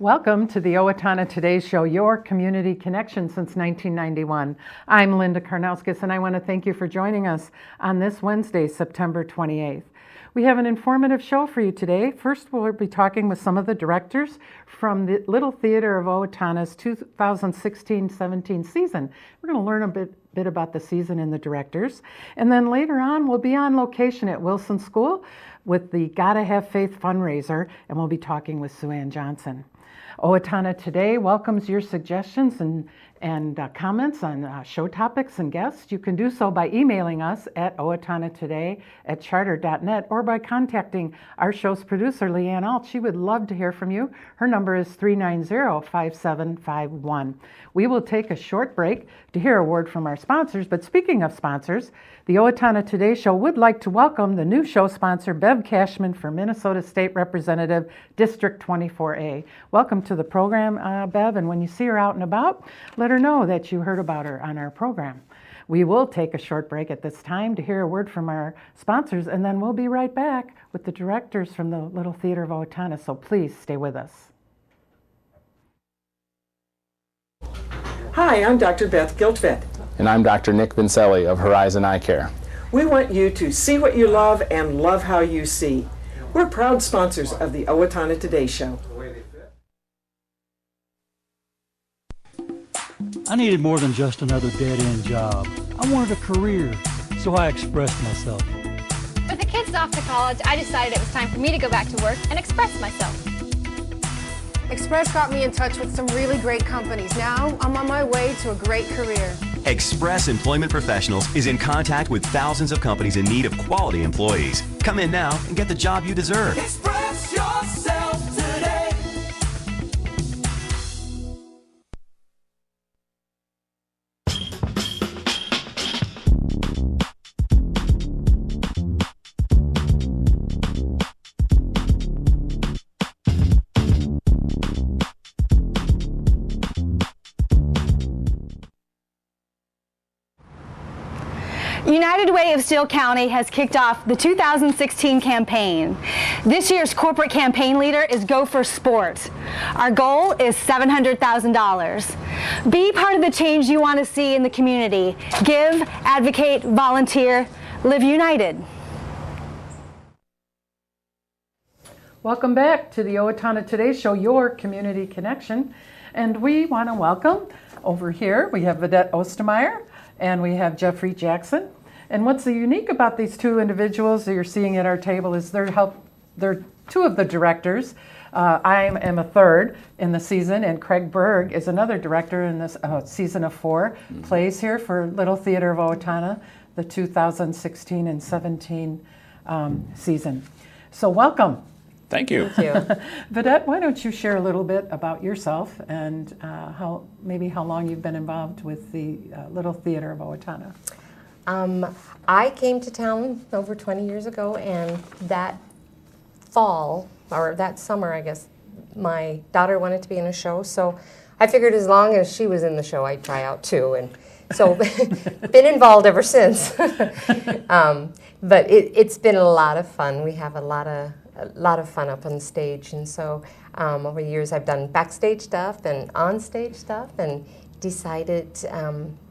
Welcome to the Owatonna Today Show, your community connection since 1991. I'm Linda Karnauskas, and I want to thank you for joining us on this Wednesday, September 28th. We have an informative show for you today. First, we'll be talking with some of the directors from the Little Theater of Owatonna's 2016-17 season. We're going to learn a bit about the season and the directors. And then later on, we'll be on location at Wilson School with the Gotta Have Faith fundraiser, and we'll be talking with Sue Ann Johnson. Owatonna Today welcomes your suggestions and comments on show topics and guests. You can do so by emailing us at owatonnatoday@charter.net or by contacting our show's producer, Leanne Alt. She would love to hear from you. Her number is 390-5751. We will take a short break to hear a word from our sponsors. But speaking of sponsors, the Owatonna Today Show would like to welcome the new show sponsor, Bev Cashman, for Minnesota State Representative, District 24A. Welcome to the program, Bev, and when you see her out and about, let her know that you heard about her on our program. We will take a short break at this time to hear a word from our sponsors, and then we'll be right back with the directors from the Little Theater of Owatonna, so please stay with us. Hi, I'm Dr. Beth Giltvet. And I'm Dr. Nick Vincelli of Horizon Eye Care. We want you to see what you love and love how you see. We're proud sponsors of the Owatonna Today Show. I needed more than just another dead-end job. I wanted a career, so I expressed myself. With the kids off to college, I decided it was time for me to go back to work and express myself. Express got me in touch with some really great companies. Now I'm on my way to a great career. Express Employment Professionals is in contact with thousands of companies in need of quality employees. Come in now and get the job you deserve. Express yourself today. United Way of Steele County has kicked off the 2016 campaign. This year's corporate campaign leader is Go for Sport. Our goal is $700,000. Be part of the change you want to see in the community. Give, advocate, volunteer, live united. Welcome back to the Owatonna Today Show, your community connection. And we want to welcome over here, we have Vidette Ostermeyer and we have Jeffrey Jackson. And what's unique about these two individuals that you're seeing at our table is they're two of the directors. I am a third in the season, and Craig Berg is another director in this season of 4 plays here for Little Theater of Owatonna, the 2016 and 17 season. So welcome. Thank you. Thank you. Vidette, why don't you share a little bit about yourself and how long you've been involved with the Little Theater of Owatonna? I came to town over 20 years ago, and that fall, or that summer, I guess, my daughter wanted to be in a show, so I figured as long as she was in the show, I'd try out too, and so been involved ever since. But it's been a lot of fun. We have a lot of fun up on stage, and so over the years I've done backstage stuff and on-stage stuff, and decided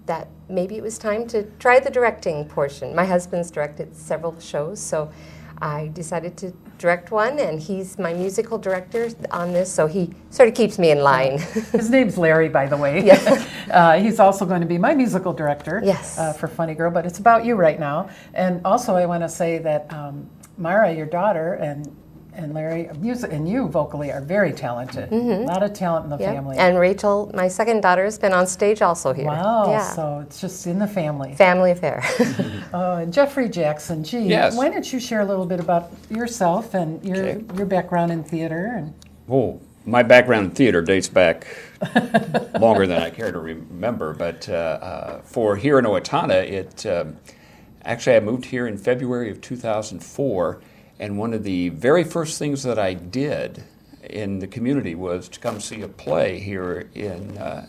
that maybe it was time to try the directing portion. My husband's directed several shows, so I decided to direct one, and he's my musical director on this, so he sort of keeps me in line. His name's Larry, by the way. Yes. He's also going to be my musical director. Yes. For Funny Girl, but it's about you right now. And also I want to say that Mara, your daughter, and Larry, music, and you vocally are very talented. A lot of talent in the family. And Rachel, my second daughter, has been on stage also here. Wow, yeah. So it's just in the family. Family affair. And Jeffrey Jackson, Yes. Why don't you share a little bit about yourself and your background in theater? And Oh, my background in theater dates back longer than I care to remember, but for here in Owatonna, actually I moved here in February of 2004, and one of the very first things that I did in the community was to come see a play here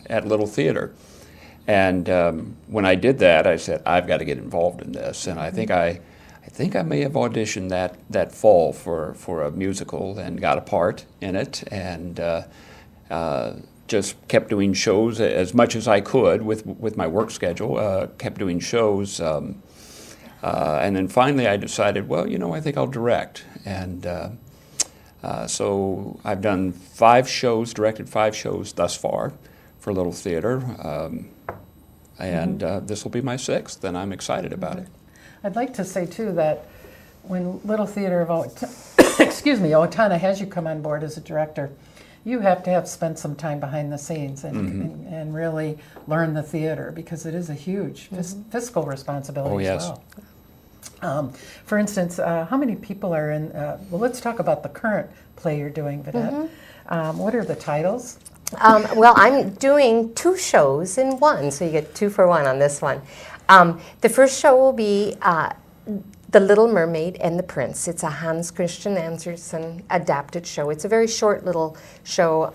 at Little Theater. And when I did that, I said, I've got to get involved in this. And I think I may have auditioned that fall for a musical and got a part in it. And just kept doing shows as much as I could with my work schedule, kept doing shows. And then finally I decided, well, I think I'll direct. And so I've done 5 shows, directed 5 shows thus far for Little Theater. And this will be my 6th, and I'm excited about it. I'd like to say, too, that when Little Theater of Owatonna has you come on board as a director, you have to have spent some time behind the scenes and really learn the theater, because it is a huge fiscal responsibility as well. For instance, how many people are in, well, let's talk about the current play you're doing, Vidette. What are the titles? Well, I'm doing 2 shows in one, so you get 2 for 1 on this one. The first show will be The Little Mermaid and the Prince. It's a Hans Christian Andersen adapted show. It's a very short little show.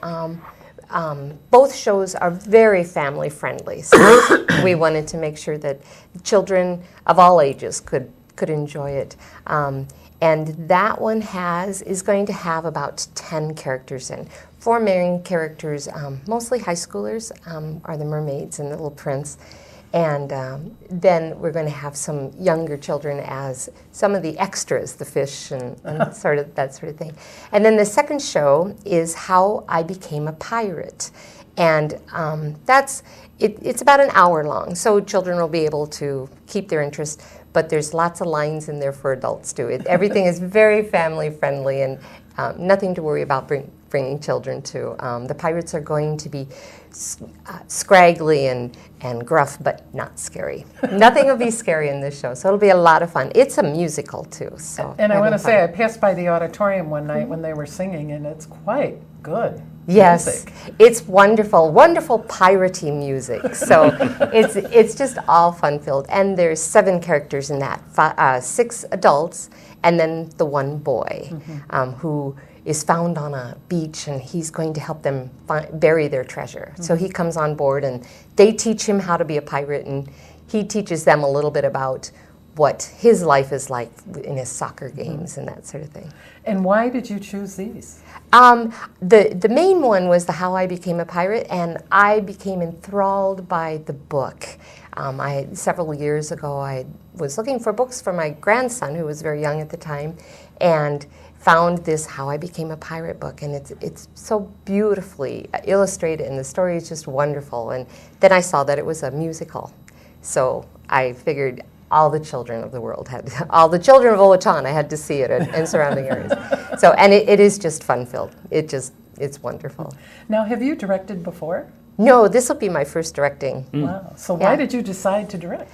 Both shows are very family friendly, so we wanted to make sure that children of all ages could enjoy it. And that one is going to have about 10 characters in. 4 main characters, mostly high schoolers, are the mermaids and the little prince. And then we're going to have some younger children as some of the extras, the fish and sort of that sort of thing. And then the second show is How I Became a Pirate. And it's about an hour long, so children will be able to keep their interest, but there's lots of lines in there for adults too. Everything is very family friendly, and nothing to worry about bringing children to. The pirates are going to be scraggly and gruff, but not scary. Nothing will be scary in this show, so it'll be a lot of fun. It's a musical too. So. And I want to say, I passed by the auditorium one night when they were singing, and it's quite good. Yes, music. It's wonderful, wonderful piratey music. So it's just all fun-filled. And there's 7 characters in that, 6 adults, and then the 1 boy who is found on a beach, and he's going to help them bury their treasure. So he comes on board, and they teach him how to be a pirate, and he teaches them a little bit about what his life is like in his soccer games and that sort of thing. And why did you choose these? The main one was the How I Became a Pirate, and I became enthralled by the book. Several years ago, I was looking for books for my grandson, who was very young at the time, and found this How I Became a Pirate book, and it's so beautifully illustrated, and the story is just wonderful. And then I saw that it was a musical, so I figured all the children of the world all the children of Owatonna had to see it and surrounding areas. So, and it is just fun-filled. It's wonderful. Now, have you directed before? No, this will be my first directing. Wow. So why did you decide to direct?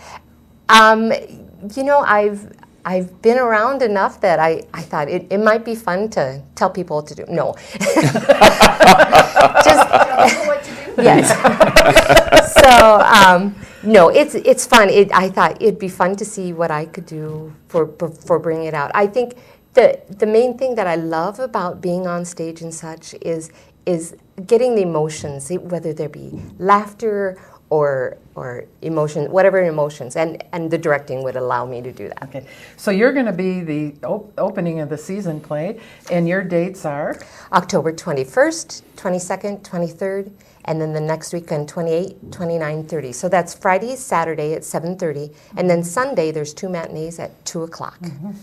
I've been around enough that I thought it might be fun to tell people what to do. No. Just what to do? Yes. So, no, it's fun. I thought it'd be fun to see what I could do for bringing it out. I think the main thing that I love about being on stage and such is getting the emotions, whether there be laughter or emotion, whatever emotions, and the directing would allow me to do that. Okay, so you're going to be the opening of the season play, and your dates are? October 21st, 22nd, 23rd, and then the next weekend, 28, 29, 30. So that's Friday, Saturday at 7:30, and then Sunday there's 2 matinees at 2 o'clock.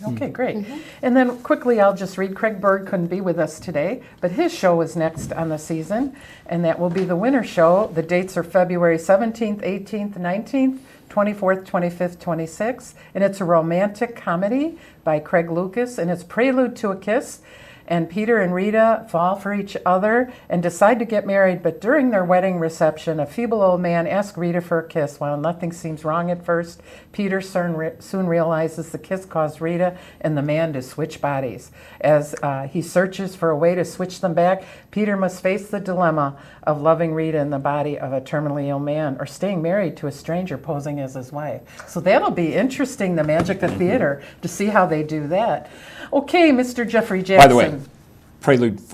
Okay, great. And then quickly, I'll just read, Craig Berg couldn't be with us today, but his show is next on the season, and that will be the winter show. The dates are February 17th, 18th, 19th, 24th, 25th, 26th, and it's a romantic comedy by Craig Lucas, and it's Prelude to a Kiss. And Peter and Rita fall for each other and decide to get married, but during their wedding reception, a feeble old man asks Rita for a kiss. While nothing seems wrong at first, Peter soon realizes the kiss caused Rita and the man to switch bodies. As he searches for a way to switch them back, Peter must face the dilemma of loving Rita in the body of a terminally ill man or staying married to a stranger posing as his wife. So that'll be interesting, the magic of theater, to see how they do that. Okay, Mr. Jeffrey Jackson. By the way,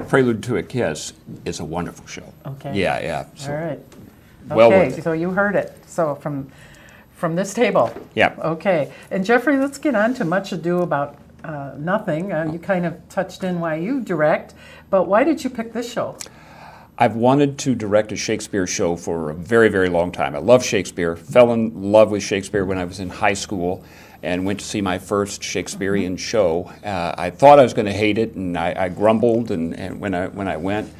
Prelude to a Kiss is a wonderful show. Okay. Yeah. So all right. Well okay, worth it. So you heard it. So from this table. Yeah. Okay. And Jeffrey, let's get on to Much Ado About Nothing. You kind of touched in why you direct, but why did you pick this show? I've wanted to direct a Shakespeare show for a very, very long time. I love Shakespeare, fell in love with Shakespeare when I was in high school and went to see my first Shakespearean show. I thought I was going to hate it, and I grumbled, and when I went,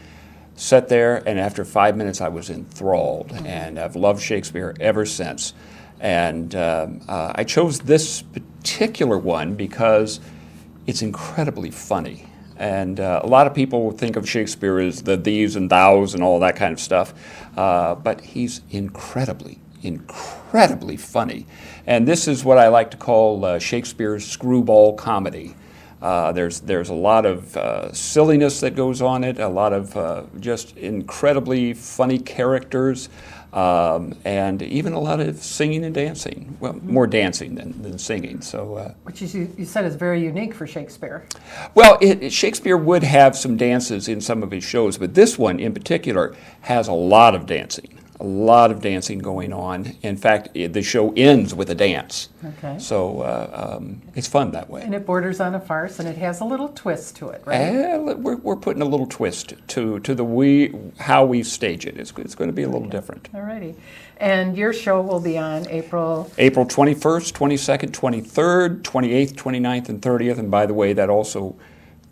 sat there, and after 5 minutes I was enthralled, and I've loved Shakespeare ever since. And I chose this particular one because it's incredibly funny. And a lot of people think of Shakespeare as the these and thous and all that kind of stuff, but he's incredibly funny. And this is what I like to call Shakespeare's screwball comedy. There's a lot of silliness that goes on it, a lot of just incredibly funny characters, and even a lot of singing and dancing. Well, more dancing than singing. So, which you said is very unique for Shakespeare. Well, Shakespeare would have some dances in some of his shows, but this one in particular has a lot of dancing. A lot of dancing going on. In fact, the show ends with a dance. Okay. So it's fun that way. And it borders on a farce, and it has a little twist to it, right? We're putting a little twist to how we stage it. It's going to be a little different. All righty. And your show will be on April 21st, 22nd, 23rd, 28th, 29th, and 30th. And by the way, that also,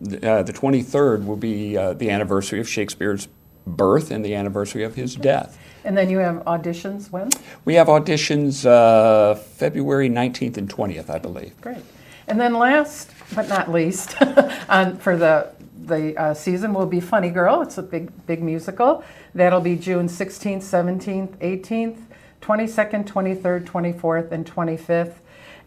the 23rd will be the anniversary of Shakespeare's birth and the anniversary of his death. And then you have auditions when? We have auditions February 19th and 20th, I believe. Great. And then last but not least, for the season will be Funny Girl. It's a big musical. That'll be June 16th, 17th, 18th, 22nd, 23rd, 24th, and 25th.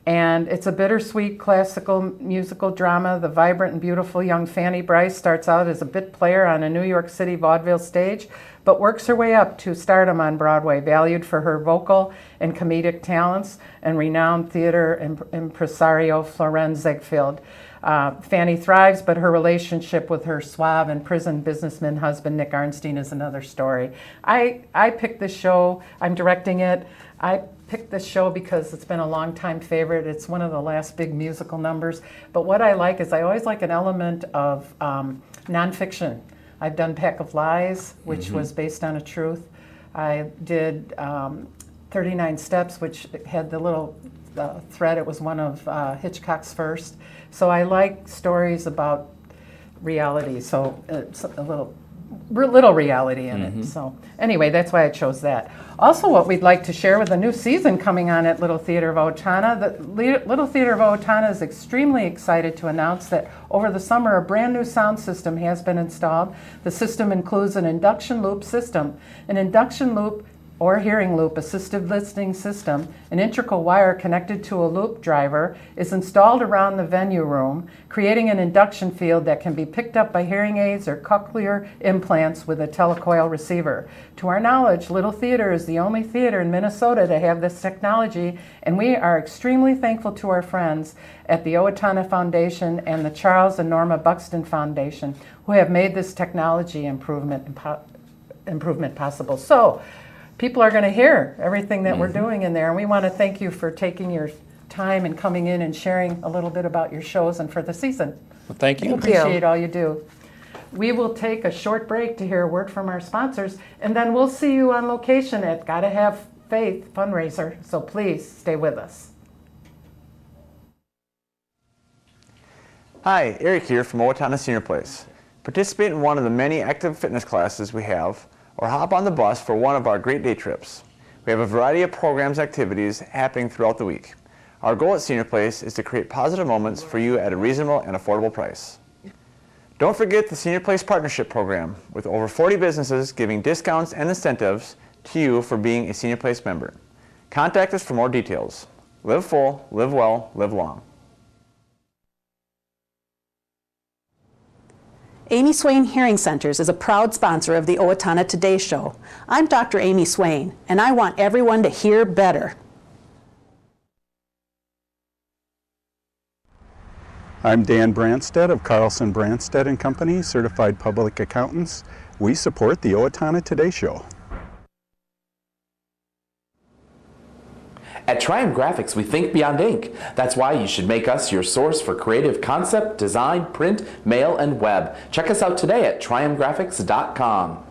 And it's a bittersweet classical musical drama. The vibrant and beautiful young Fanny Bryce starts out as a bit player on a New York City vaudeville stage, but works her way up to stardom on Broadway, valued for her vocal and comedic talents, and renowned theater impresario Florenz Ziegfeld. Fanny thrives, but her relationship with her suave and prison businessman husband Nick Arnstein is another story. I picked this show. I'm directing it. I picked this show because it's been a long-time favorite. It's one of the last big musical numbers. But what I like is I always like an element of nonfiction. I've done Pack of Lies, which was based on a truth. I did 39 Steps, which had the little thread. It was one of Hitchcock's first. So I like stories about reality, so it's a little reality in it. So anyway, that's why I chose that. Also, what we'd like to share with the new season coming on at Little Theater of Owatonna, the Little Theater of Owatonna is extremely excited to announce that over the summer a brand new sound system has been installed. The system includes an induction loop system. An induction loop or hearing loop assisted listening system, an integral wire connected to a loop driver, is installed around the venue room, creating an induction field that can be picked up by hearing aids or cochlear implants with a telecoil receiver. To our knowledge, Little Theater is the only theater in Minnesota to have this technology, and we are extremely thankful to our friends at the Owatonna Foundation and the Charles and Norma Buxton Foundation, who have made this technology improvement possible. So, people are going to hear everything that we're doing in there, and we want to thank you for taking your time and coming in and sharing a little bit about your shows and for the season. Well, thank you. We appreciate all you do. We will take a short break to hear a word from our sponsors, and then we'll see you on location at Gotta Have Faith fundraiser, so please stay with us. Hi, Eric here from Owatonna Senior Place. Participate in one of the many active fitness classes we have, or hop on the bus for one of our great day trips. We have a variety of programs and activities happening throughout the week. Our goal at Senior Place is to create positive moments for you at a reasonable and affordable price. Don't forget the Senior Place Partnership Program, with over 40 businesses giving discounts and incentives to you for being a Senior Place member. Contact us for more details. Live full, live well, live long. Amy Swain Hearing Centers is a proud sponsor of the Owatonna Today Show. I'm Dr. Amy Swain, and I want everyone to hear better. I'm Dan Branstead of Carlson Branstead & Company, Certified Public Accountants. We support the Owatonna Today Show. At Triumph Graphics, we think beyond ink. That's why you should make us your source for creative concept, design, print, mail, and web. Check us out today at triumphgraphics.com.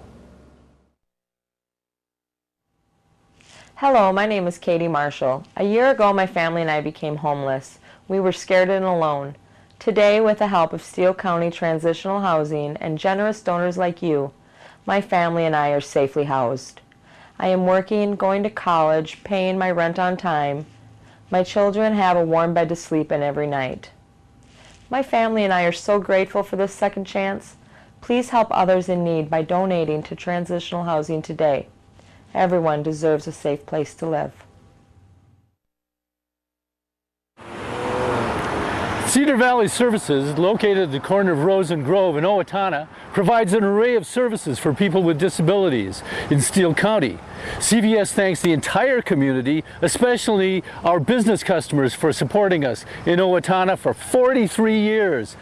Hello, my name is Katie Marshall. A year ago, my family and I became homeless. We were scared and alone. Today, with the help of Steele County Transitional Housing and generous donors like you, my family and I are safely housed. I am working, going to college, paying my rent on time. My children have a warm bed to sleep in every night. My family and I are so grateful for this second chance. Please help others in need by donating to transitional housing today. Everyone deserves a safe place to live. Cedar Valley Services, located at the corner of Rose and Grove in Owatonna, provides an array of services for people with disabilities in Steele County. CVS thanks the entire community, especially our business customers, for supporting us in Owatonna for 43 years.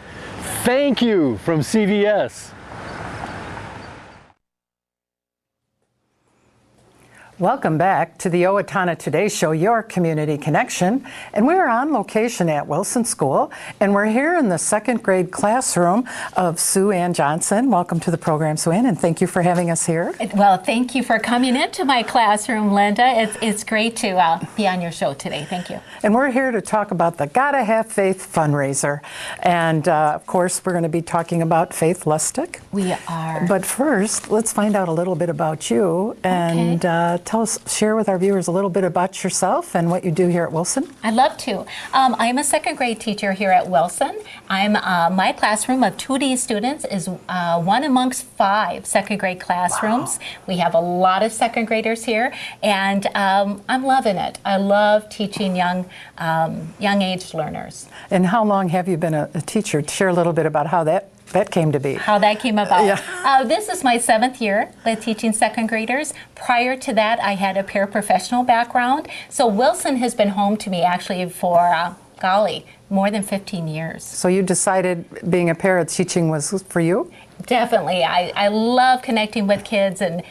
Thank you from CVS. Welcome back to the Owatonna Today Show, your community connection. And we're on location at Wilson School, and we're here in the second grade classroom of Sue Ann Johnson. Welcome to the program, Sue Ann, and thank you for having us here. Well, thank you for coming into my classroom, Linda. It's great to be on your show today. Thank you. And we're here to talk about the Gotta Have Faith fundraiser. And of course, we're going to be talking about Faith Lustig. We are. But first, let's find out a little bit about you and share with our viewers a little bit about yourself and what you do here at Wilson. I'd love to. I'm a second grade teacher here at Wilson. My classroom of 2D students is one amongst 5 second grade classrooms. Wow. We have a lot of second graders here, and I'm loving it. I love teaching young age learners. And how long have you been a teacher? Share a little bit about how that came to be. How that came about. Yeah. This is my 7th year with teaching second graders. Prior to that, I had a paraprofessional background. So Wilson has been home to me actually for, more than 15 years. So you decided being a para teaching was for you? Definitely. I love connecting with kids and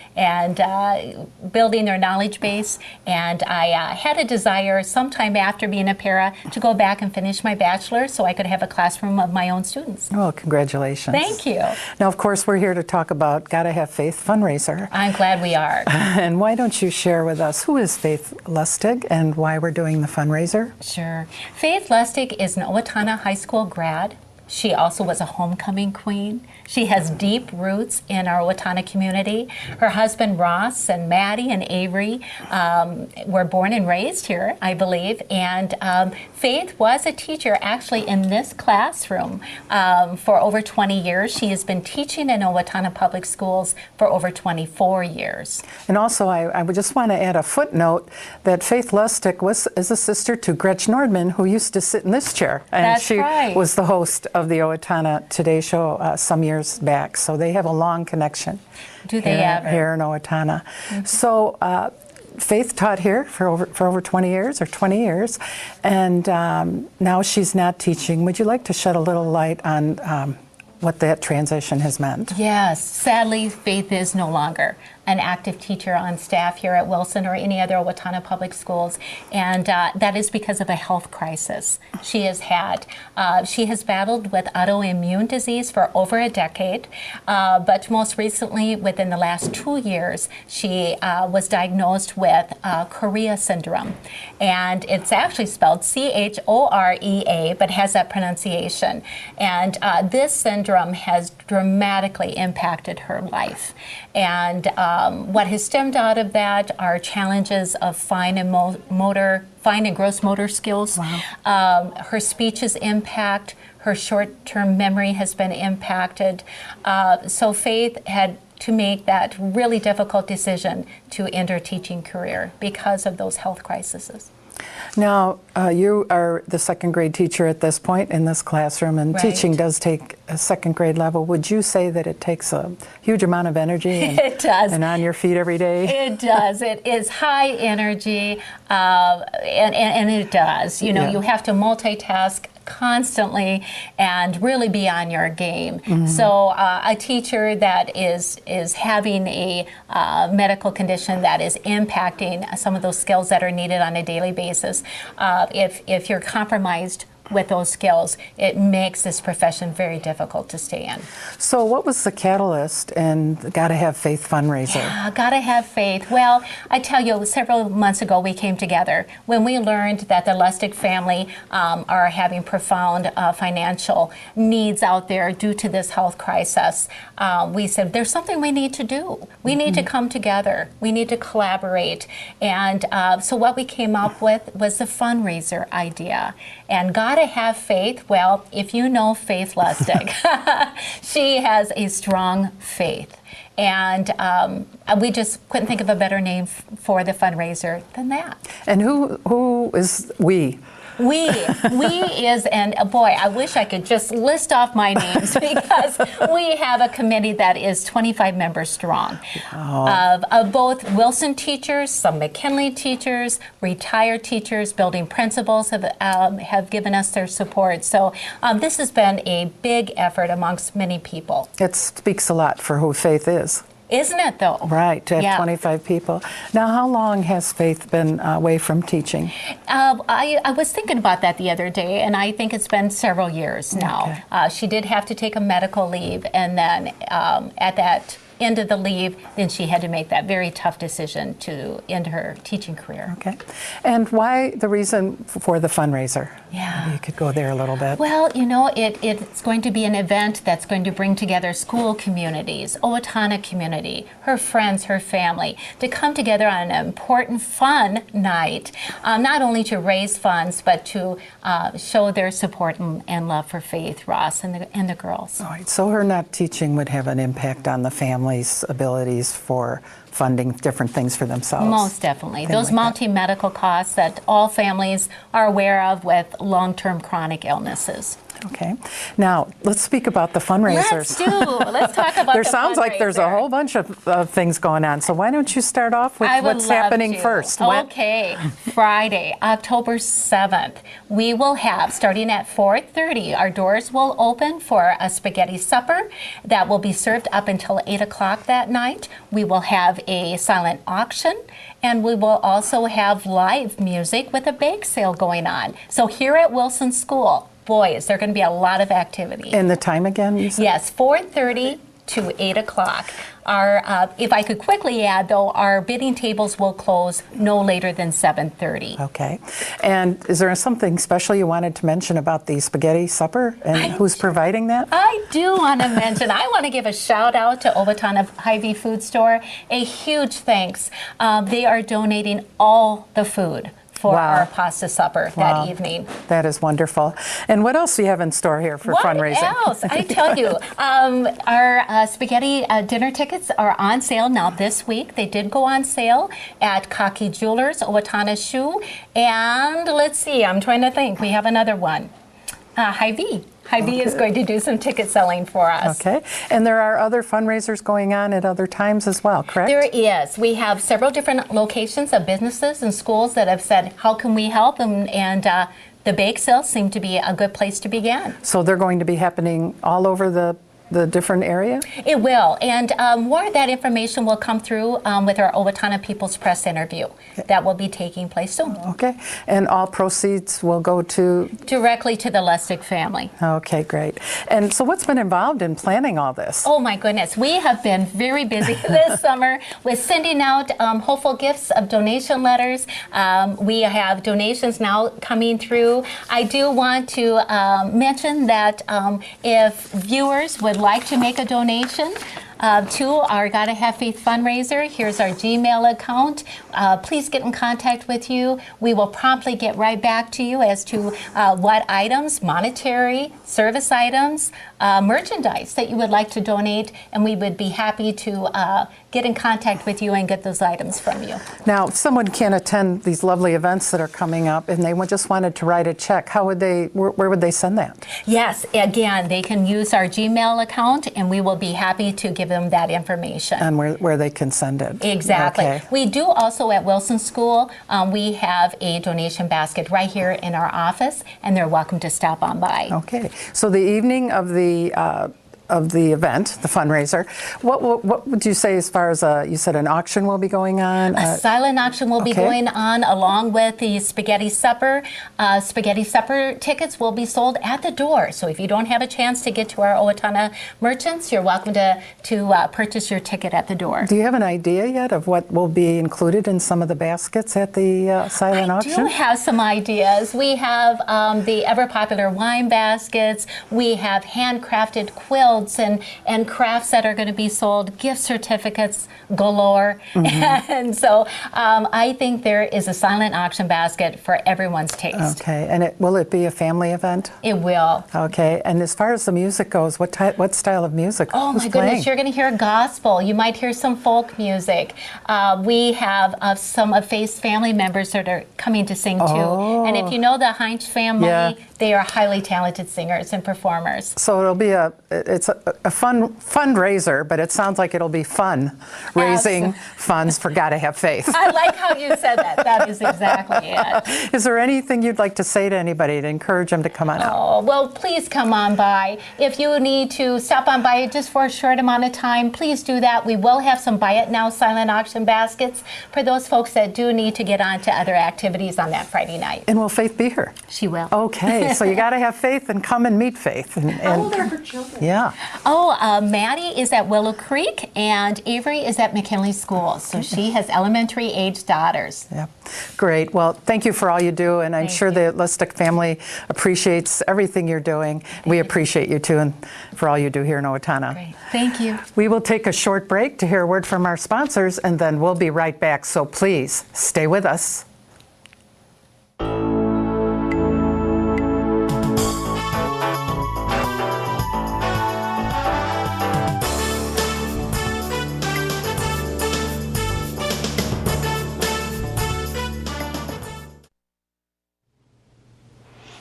building their knowledge base. And I had a desire sometime after being a para to go back and finish my bachelor's so I could have a classroom of my own students. Well, congratulations. Thank you. Now, of course, we're here to talk about Gotta Have Faith fundraiser. I'm glad we are. And why don't you share with us who is Faith Lustig and why we're doing the fundraiser? Sure. Faith Lustig is an Owatonna High School grad. She also was a homecoming queen. She has deep roots in our Owatonna community. Her husband Ross and Maddie and Avery were born and raised here, I believe. And Faith was a teacher actually in this classroom for over 20 years. She has been teaching in Owatonna Public Schools for over 24 years. And also, I would just want to add a footnote that Faith Lustig is a sister to Gretchen Nordman, who used to sit in this chair. And That's she right. was the host of the Owatonna Today Show some years back. So they have a long connection. Do they ever? Here in Owatonna. Mm-hmm. So Faith taught here for over 20 years, and now she's not teaching. Would you like to shed a little light on what that transition has meant? Yes. Sadly, Faith is no longer an active teacher on staff here at Wilson or any other Owatonna Public Schools, and that is because of a health crisis she has had. She has battled with autoimmune disease for over a decade, but most recently, within the last 2 years, she was diagnosed with chorea syndrome, and it's actually spelled C-H-O-R-E-A, but has that pronunciation. And this syndrome has dramatically impacted her life. And what has stemmed out of that are challenges of fine and gross motor skills. Wow. Her speech is impacted. Her short-term memory has been impacted. So Faith had to make that really difficult decision to end her teaching career because of those health crises. Now, you are the second grade teacher at this point in this classroom, and Right. teaching does take a second grade level. Would you say that it takes a huge amount of energy and, It does. and on your feet every day? It does. It is high energy, and it does. You know, Yeah. you have to multitask constantly and really be on your game. Mm-hmm. So a teacher that is having a medical condition that is impacting some of those skills that are needed on a daily basis, if you're compromised with those skills, it makes this profession very difficult to stay in. So what was the catalyst and Gotta Have Faith fundraiser? Yeah, Gotta Have Faith. Well, I tell you, several months ago we came together when we learned that the Lustig family are having profound financial needs out there due to this health crisis. We said there's something we need to do. We need to come together. We need to collaborate. And so what we came up with was the fundraiser idea. And Gotta Have Faith, well, if you know Faith Lustig, she has a strong faith. And we just couldn't think of a better name for the fundraiser than that. And who is we? We is, and boy, I wish I could just list off my names because we have a committee that is 25 members strong of both Wilson teachers, some McKinley teachers, retired teachers, building principals have given us their support. So this has been a big effort amongst many people. It speaks a lot for who Faith is. Isn't it, though? Right, to have 25 people. Now, how long has Faith been away from teaching? I was thinking about that the other day, and I think it's been several years now. Okay. She did have to take a medical leave, and then at that end of the leave, then she had to make that very tough decision to end her teaching career. Okay. And why the reason for the fundraiser? Yeah. Maybe you could go there a little bit. Well, you know, it's going to be an event that's going to bring together school communities, Owatonna community, her friends, her family, to come together on an important, fun night, not only to raise funds, but to show their support and love for Faith, Ross, and the girls. All right. So her not teaching would have an impact on the family's abilities for funding different things for themselves. Most definitely. Those multi-medical costs that all families are aware of with long-term chronic illnesses. Okay. Now, let's speak about the fundraisers. Let's talk about There the sounds like there's a fundraiser. whole bunch of things going on. So why don't you start off with I would what's love happening to. first? Okay. Friday, October 7th, we will have, starting at 4:30, our doors will open for a spaghetti supper that will be served up until 8 o'clock that night. We will have a silent auction, and we will also have live music with a bake sale going on. So here at Wilson School, boy, is there going to be a lot of activity. And the time again, you said? Yes, 4:30 to 8 o'clock. Our, if I could quickly add, though, our bidding tables will close no later than 7:30. Okay. And is there something special you wanted to mention about the spaghetti supper and who's providing that? I do want to mention, I want to give a shout out to Owatonna Hy-Vee Food Store. A huge thanks. They are donating all the food for our pasta supper that evening. That is wonderful. And what else do you have in store here for fundraising? What else? I tell you, our spaghetti dinner tickets are on sale now this week. They did go on sale at Cocky Jewelers, Owatonna Shoe, and let's see, I'm trying to think. We have another one. Hy-Vee. Hy-Vee is going to do some ticket selling for us. Okay. And there are other fundraisers going on at other times as well, correct? There is. We have several different locations of businesses and schools that have said, how can we help? And the bake sales seem to be a good place to begin. So they're going to be happening all over the different area? It will, and more of that information will come through with our Owatonna People's Press interview that will be taking place soon. Okay, and all proceeds will go to? Directly to the Lustig family. Okay, great. And so what's been involved in planning all this? Oh my goodness, we have been very busy this summer with sending out hopeful gifts of donation letters. We have donations now coming through. I do want to mention that if viewers would like to make a donation to our Gotta Have Faith fundraiser, here's our Gmail account. Please get in contact with you. We will promptly get right back to you as to what items, monetary, service items, merchandise that you would like to donate, and we would be happy to get in contact with you and get those items from you. Now, if someone can't attend these lovely events that are coming up and they just wanted to write a check, how would they, where would they send that? Yes, again, they can use our Gmail account, and we will be happy to give them that information. And where they can send it. Exactly. Okay. We do also at Wilson School, we have a donation basket right here in our office, and they're welcome to stop on by. Okay. So the evening of the of the event, the fundraiser. What would you say as far as you said an auction will be going on? A silent auction will be going on along with the spaghetti supper. Spaghetti supper tickets will be sold at the door. So if you don't have a chance to get to our Owatonna merchants, you're welcome to purchase your ticket at the door. Do you have an idea yet of what will be included in some of the baskets at the silent auction? I do have some ideas. We have the ever popular wine baskets. We have handcrafted quilts and crafts that are going to be sold, gift certificates galore. Mm-hmm. And so I think there is a silent auction basket for everyone's taste. Okay, and will it be a family event? It will. Okay, and as far as the music goes, what style of music? Oh my goodness, you're going to hear gospel. You might hear some folk music. We have some of Faith's family members that are coming to sing too. And if you know the Heinz family, they are highly talented singers and performers. So it'll be a fun fundraiser, but it sounds like it'll be fun raising funds for Gotta Have Faith. I like how you said that. That is exactly it. Is there anything you'd like to say to anybody to encourage them to come on out? Oh, well, please come on by. If you need to stop on by just for a short amount of time, please do that. We will have some Buy It Now silent auction baskets for those folks that do need to get on to other activities on that Friday night. And will Faith be here? She will. Okay, so you got to have faith and come and meet Faith. How old are her children? Yeah. Oh, Maddie is at Willow Creek and Avery is at McKinley School. So she has elementary age daughters. Yeah. Great. Well, thank you for all you do, and I'm sure the Listick family appreciates everything you're doing. We appreciate you too, and for all you do here in Owatonna. Great. Thank you. We will take a short break to hear a word from our sponsors, and then we'll be right back. So please stay with us.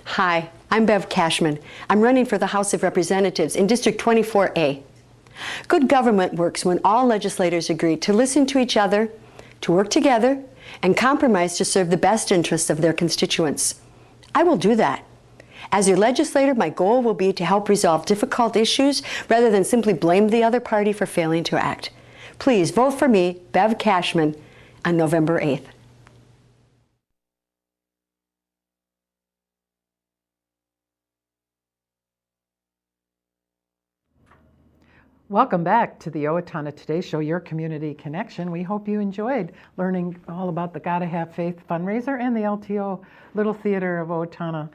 Hi, I'm Bev Cashman. I'm running for the House of Representatives in District 24A. Good government works when all legislators agree to listen to each other, to work together, and compromise to serve the best interests of their constituents. I will do that. As your legislator, my goal will be to help resolve difficult issues rather than simply blame the other party for failing to act. Please vote for me, Bev Cashman, on November 8th. Welcome back to the Owatonna Today Show, your community connection. We hope you enjoyed learning all about the Gotta Have Faith fundraiser and the LTO Little Theater of Owatonna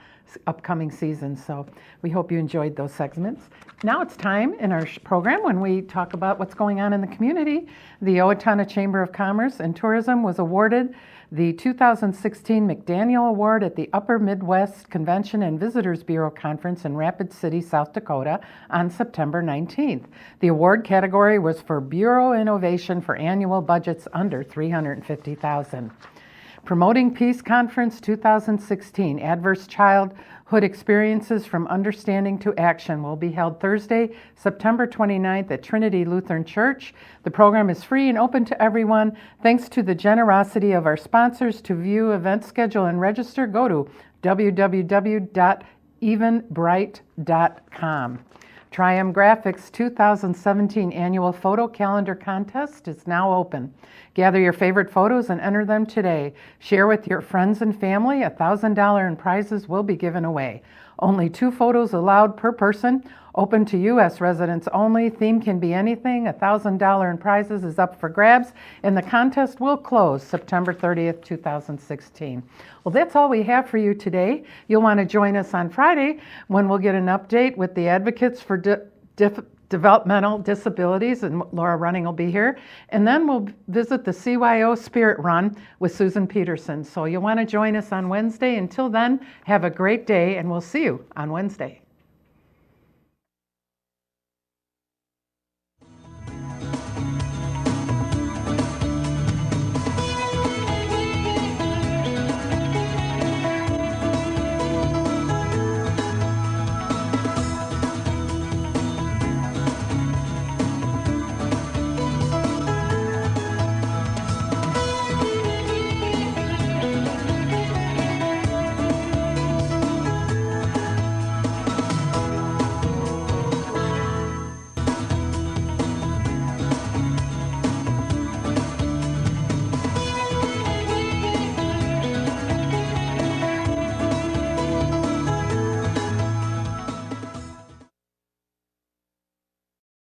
upcoming season. So we hope you enjoyed those segments. Now it's time in our program when we talk about what's going on in the community. The Owatonna Chamber of Commerce and Tourism was awarded the 2016 McDaniel Award at the Upper Midwest Convention and Visitors Bureau Conference in Rapid City, South Dakota on September 19th. The award category was for Bureau Innovation for annual budgets under $350,000. Promoting Peace Conference 2016, Adverse Childhood Experiences from Understanding to Action will be held Thursday, September 29th at Trinity Lutheran Church. The program is free and open to everyone. Thanks to the generosity of our sponsors. To view event schedule and register, go to www.evenbright.com. Triumph Graphics 2017 Annual Photo Calendar Contest is now open. Gather your favorite photos and enter them today. Share with your friends and family. $1,000 in prizes will be given away. Only 2 photos allowed per person. Open to U.S. residents only. Theme can be anything. $1,000 in prizes is up for grabs, and the contest will close September 30th, 2016. Well, that's all we have for you today. You'll want to join us on Friday when we'll get an update with the advocates for developmental disabilities, and Laura Running will be here. And then we'll visit the CYO Spirit Run with Susan Peterson. So you'll want to join us on Wednesday. Until then, have a great day, and we'll see you on Wednesday.